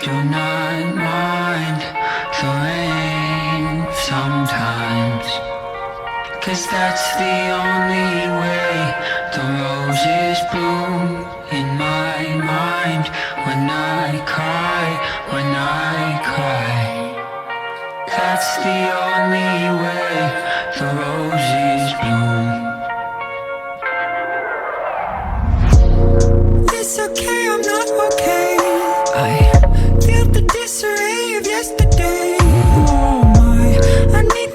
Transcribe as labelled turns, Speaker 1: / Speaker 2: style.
Speaker 1: do not mind the rain sometimes, 'cause that's the only way the roses bloom in my mind. When I cry, when I cry, that's the only way the roses bloom. It's okay, I'm not okay. I feel the disarray of yesterday. Oh my, I need